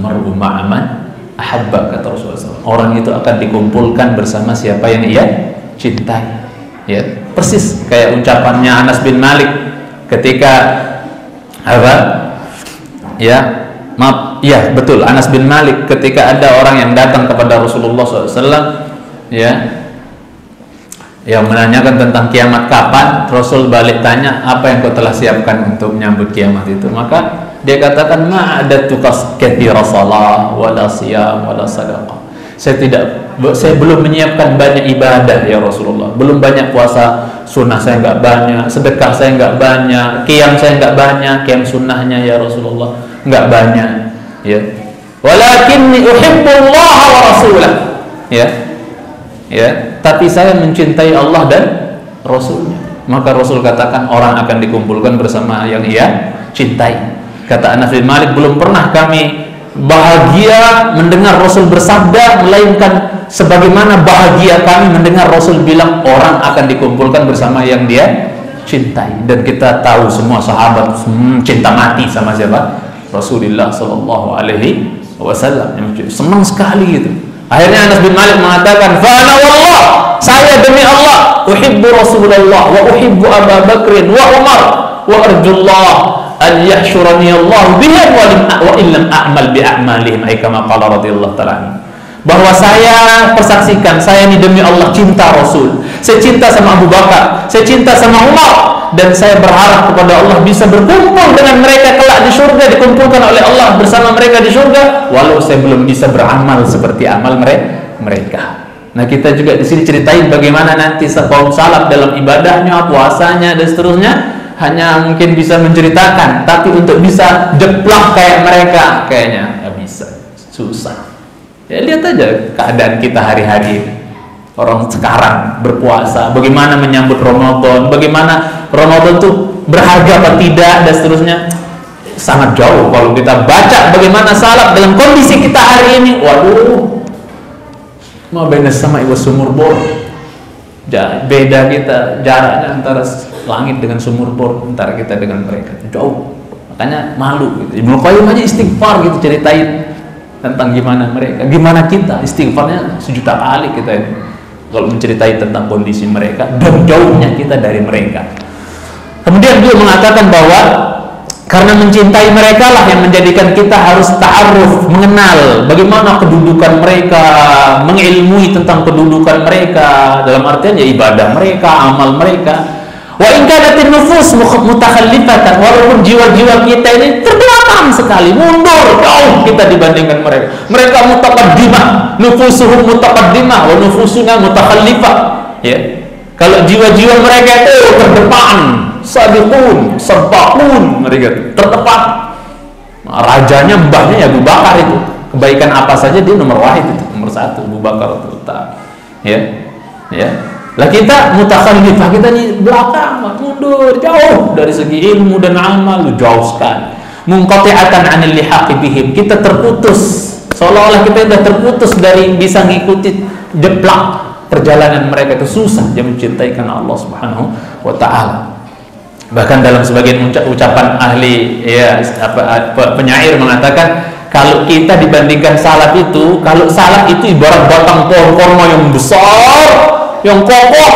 Al-mar'u ma'aman ahabba, kata Rasulullah SAW. Orang itu akan dikumpulkan bersama siapa yang ia cintai. Ya, persis kayak ucapannya Anas bin Malik ketika apa? Ya, maaf, ya betul, Anas bin Malik ketika ada orang yang datang kepada Rasulullah SAW, ya, yang menanyakan tentang kiamat kapan. Rasul balik tanya, apa yang kau telah siapkan untuk menyambut kiamat itu? Maka dia katakan, ma'adatu katsira salah wala siyam wala sadaqah. Saya belum menyiapkan banyak ibadah ya Rasulullah. Belum banyak puasa sunnah saya enggak banyak, sedekah saya enggak banyak, qiyam saya enggak banyak, qiyam sunnahnya ya Rasulullah enggak banyak, ya. Walakinni uhibbullaha wa rasulah. Ya. Ya, tapi saya mencintai Allah dan Rasulnya. Maka Rasul katakan, orang akan dikumpulkan bersama yang ia cintai. Kata Anas bin Malik, belum pernah kami bahagia mendengar Rasul bersabda, melainkan sebagaimana bahagia kami mendengar Rasul bilang orang akan dikumpulkan bersama yang dia cintai. Dan kita tahu semua sahabat cinta mati sama siapa? Rasulullah Sallallahu Alaihi Wasallam. Senang sekali gitu. Akhirnya Anas bin Malik mengatakan, fa'ana wallah, saya demi Allah, uhibbu Rasulullah wa uhibbu Abu Bakrin wa Umar wa arjullah an yahsyurani Allah bihim wa illam a'mal bi'a'malihim, kama qala radhiyallahu ta'ala. Bahwa saya persaksikan, saya ini demi Allah cinta Rasul, saya cinta sama Abu Bakar, saya cinta sama Umar, dan saya berharap kepada Allah bisa berkumpul dengan mereka kelak di surga, dikumpulkan oleh Allah bersama mereka di surga, walau saya belum bisa beramal seperti amal mereka. Nah, kita juga di sini ceritain bagaimana nanti kaum salaf dalam ibadahnya, puasanya dan seterusnya, hanya mungkin bisa menceritakan, tapi untuk bisa jeplak kayak mereka kayaknya nggak bisa, susah. Ya, lihat aja keadaan kita hari-hari ini. Orang sekarang berpuasa, bagaimana menyambut Ramadan, bagaimana Ramadan itu berharga apa tidak dan seterusnya, sangat jauh. Kalau kita baca bagaimana salaf dalam kondisi kita hari ini, waduh, ma baina sama ibu sumur bor. Beda kita, jaraknya antara langit dengan sumur bor, antara kita dengan mereka jauh. Makanya malu gitu. Ibnu Qayyim aja istighfar gitu, ceritain tentang gimana mereka, gimana kita, istighfarnya 1.000.000 kali kita ini kalau menceritai tentang kondisi mereka dan jauhnya kita dari mereka. Kemudian dia mengatakan bahwa karena mencintai mereka lah yang menjadikan kita harus ta'aruf, mengenal bagaimana kedudukan mereka, mengilmui tentang kedudukan mereka, dalam artian ya ibadah mereka, amal mereka. Wa in kanatin nufus mutakhallifatan, walaupun jiwa-jiwa kita ini terbelakang sekali, mundur jauh kita dibandingkan mereka. Mereka mutaqaddimah, nufusuhum mutaqaddimah wa nufusuna mutakhallifah. Ya. Kalau jiwa-jiwa mereka itu terdepan, sabiqun, sabaqun, mereka terdepan. Nah, rajanya mbahnya ya Abu Bakar itu. Kebaikan apa saja dia nomor wahid itu, nomor 1 Abu Bakar terutama. Ya. Ya. Lah kita mutakhallifah, kita di belakang, mundur jauh dari segi ilmu dan amal, jauh sekali. Munqati'atan 'anil lihaqi bihim, kita terputus, seolah-olah kita sudah terputus dari bisa ngikuti jeplak perjalanan mereka. Itu susah dia mencintai karena Allah Subhanahu wa taala. Bahkan dalam sebagian ucapan ahli ya penyair mengatakan, kalau kita dibandingkan salaf itu, kalau salaf itu ibarat batang pohon kurma yang besar, yang kokoh,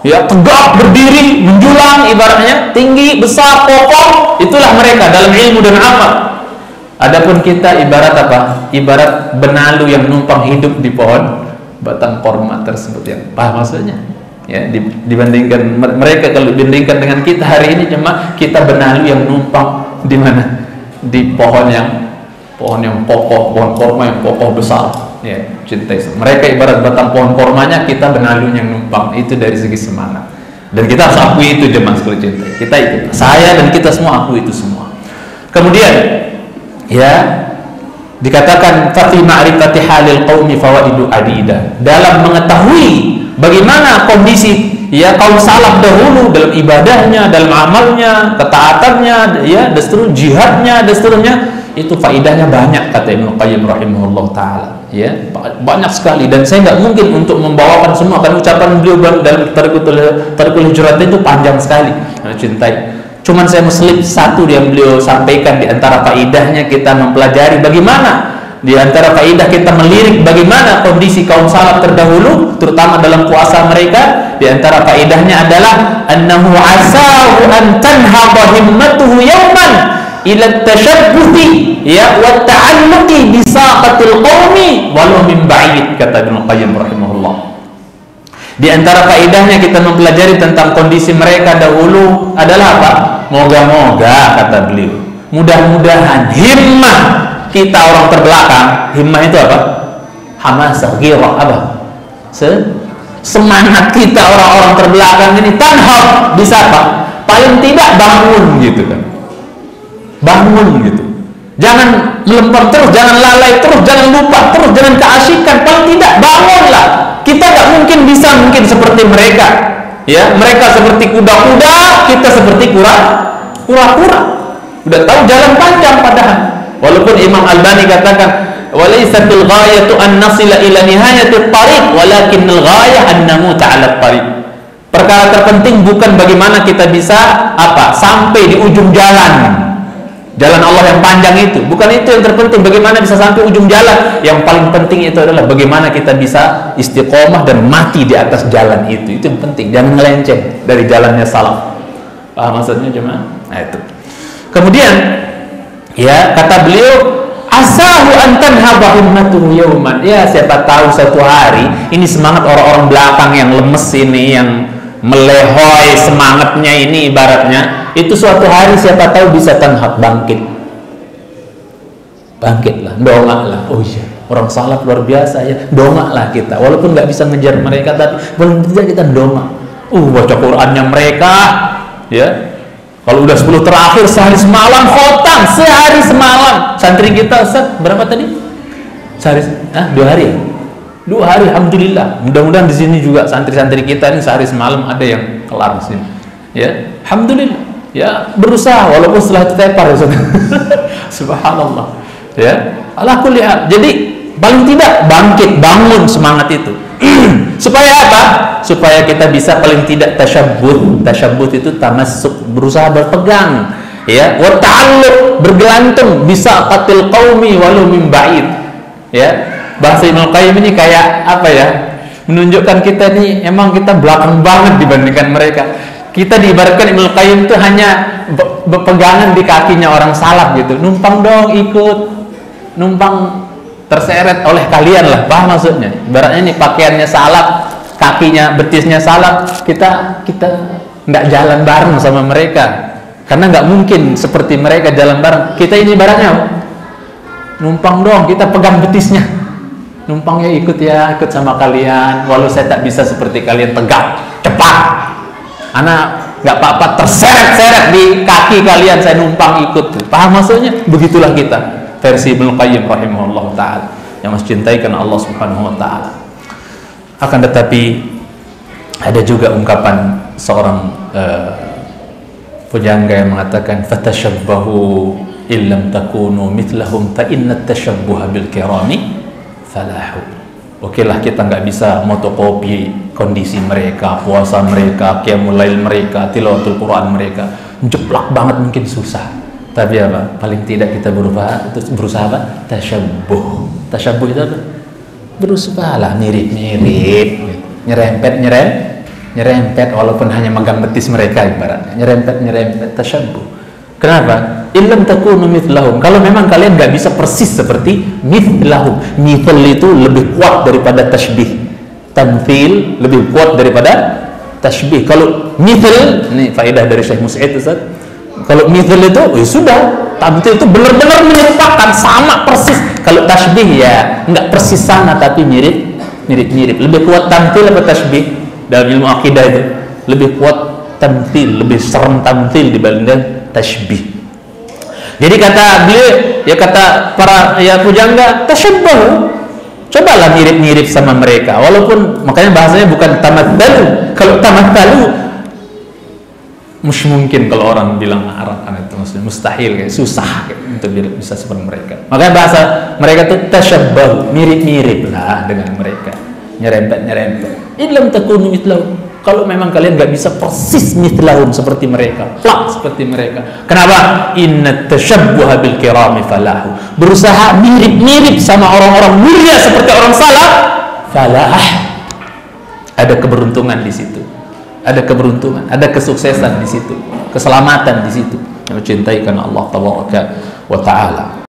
ya tegak berdiri, menjulang, ibaratnya tinggi, besar, kokoh. Itulah mereka dalam ilmu dan amal. Adapun kita ibarat apa? Ibarat benalu yang numpang hidup di pohon batang kurma tersebut. Yang paham maksudnya? Ya, dibandingkan mereka, kalau dibandingkan dengan kita hari ini, cuma kita benalu yang numpang di mana? Di pohon yang kokoh, pohon kurma yang kokoh besar. Ya, cintai. Mereka ibarat batang pohon kurmanya, kita benalu yang numpang. Itu dari segi semangat. Dan kita harus akui itu, jemaah sekalian cintai. Kita itu, saya dan kita semua akui itu semua. Kemudian, ya, dikatakan fi ma'rifati halil qaumi fawaidu adida. Dalam mengetahui bagaimana kondisi ya kaum salaf dahulu dalam ibadahnya, dalam amalnya, ketaatannya, ya, dan seterusnya, jihadnya, dan seterusnya, itu faidahnya banyak, kata Ibnu Qayyim rahimahullah taala. Ya, banyak sekali, dan saya nggak mungkin untuk membawakan semua, kan ucapan beliau dalam Tariqul Hujurat itu panjang sekali, cintai. Cuman saya selip satu yang beliau sampaikan di antara faidahnya, kita mempelajari bagaimana di antara faidah kita melirik bagaimana kondisi kaum salaf terdahulu, terutama dalam puasa mereka, di antara faidahnya adalah annahu asahu an tanhadha himmatuhu yawman ila tashabbuhi ya wa ta'alluqi bi saqatil qaumi walau min ba'id, kata Ibnu Qayyim rahimahullah. Di antara faedahnya kita mempelajari tentang kondisi mereka dahulu adalah apa? Moga-moga, kata beliau, mudah-mudahan himmah kita orang terbelakang, himmah itu apa? Hamasah, ghirah, apa? Semangat kita orang-orang terbelakang ini tanhab, bisa apa? Paling tidak bangun gitu kan. Bangun gitu. Jangan melempar terus, jangan lalai terus, jangan lupa terus, jangan keasikan, paling tidak bangunlah. Kita nggak mungkin bisa seperti mereka, ya. Mereka seperti kuda-kuda, kita seperti kura-kura. Udah tahu jalan panjang padahal. Walaupun Imam Albani katakan, "Walaisatil ghayatu an nasila ila nihayatit tariq, walakinnal ghayah an namuta 'ala tariq." Perkara terpenting bukan bagaimana kita bisa sampai di ujung jalan. Jalan Allah yang panjang itu, bukan itu yang terpenting, bagaimana bisa sampai ujung jalan. Yang paling penting itu adalah bagaimana kita bisa istiqomah dan mati di atas jalan itu yang penting. Jangan ngelenceng dari jalannya salaf. Paham maksudnya jemaah? Nah itu. Kemudian ya, kata beliau, asahu an tanhaba himmatuhu yawman. Ya, siapa tahu satu hari ini semangat orang-orang belakang yang lemes ini, yang melehoi semangatnya ini, ibaratnya itu suatu hari siapa tahu bisa tanhab, bangkitlah, dongaklah. Oh iya, orang salaf luar biasa ya, dongaklah kita, walaupun nggak bisa ngejar mereka, tapi paling tidak kita dongak. Baca Qurannya mereka, ya. Kalau udah 10 terakhir sehari semalam khotam, sehari semalam. Santri kita Ustaz berapa tadi? Sehari, 2 hari ya? 2 hari, alhamdulillah. Mudah-mudahan di sini juga santri-santri kita ini sehari semalam ada yang kelar di sini. Ya, alhamdulillah. Ya, berusaha walaupun setelah itu tepar ya, subhanallah. Ya, ala kulli hal. Jadi paling tidak bangkit, bangun semangat itu. Supaya apa? Supaya kita bisa paling tidak tasyabbut. Tasyabbut itu tamassuk, berusaha berpegang, ya, wa ta'alluq, bergelantung, bisa qatil qaumi walau min ba'id. Ya. Bahasa Ibnu Qayyim ini kayak apa ya? Menunjukkan kita ini emang kita belakang banget dibandingkan mereka. Kita diibaratkan Ibnu Qayyim itu hanya berpegangan di kakinya orang salaf gitu. Numpang dong, ikut, numpang terseret oleh kalian lah. Paham maksudnya? Ibaratnya ini pakaiannya salaf, kakinya, betisnya salaf, kita nggak jalan bareng sama mereka. Karena nggak mungkin seperti mereka jalan bareng. Kita ini ibaratnya numpang dong, kita pegang betisnya. Numpang ya, ikut sama kalian, walau saya tak bisa seperti kalian tegak, cepat. Anak nggak apa-apa terseret-seret di kaki kalian, saya numpang ikut. Paham maksudnya? Begitulah kita, versi Ibnu Qayyim rahimahullah ta'ala, yang masih cintai karena Allah subhanahu wa ta'ala. Akan tetapi ada juga ungkapan seorang pujangga yang mengatakan, fatashabbahu illam takunu mithlahum fa inna tashabbuha bil kirami falahu. Okelah, kita nggak bisa motokopi kondisi mereka, puasa mereka, qiyamul lail mereka, tilawatul Quran mereka, jeplak banget mungkin susah. Tapi apa? Paling tidak kita berusaha apa? Tasyabbuh. Tasyabbuh itu apa? Berusaha lah mirip-mirip, nyerempet walaupun hanya megang betis mereka ibaratnya, nyerempet tasyabbuh. Kenapa? Illam takunu mithlahum. Kalau memang kalian nggak bisa persis seperti mithlahum. Mithl itu lebih kuat daripada tashbih. Tamthil lebih kuat daripada tashbih. Kalau mithl, ini faedah dari Syekh Mus'id Ustaz. Kalau mithl itu sudah, tamthil itu benar-benar menyerupakan, sama persis. Kalau tashbih ya nggak persis sama tapi mirip. Lebih kuat tamthil atau tashbih? Dalam ilmu akidah itu lebih kuat tamthil, lebih serem tamthil dibandingkan tashbih. Jadi kata beliau, ya kata para pujangga, tasyabbahu, cobalah mirip-mirip sama mereka. Walaupun makanya bahasanya bukan tamathalu. Kalau tamathalu mungkin kalau orang bilang Arab kan itu maksudnya mustahil, kayak susah untuk bisa seperti mereka. Makanya bahasa mereka itu tasyabbahu, mirip-mirip lah dengan mereka, nyerempet. Illam takunu mithlahu. Kalau memang kalian nggak bisa persis mithlahum seperti mereka, plak seperti mereka. Kenapa? Inna tashabbuha bil kirami falahu. Berusaha mirip-mirip sama orang-orang mulia seperti orang salaf, falah. Ada keberuntungan di situ. Ada keberuntungan, ada kesuksesan di situ, keselamatan di situ. Yang mencintai karena Allah Taala wa Ta'ala.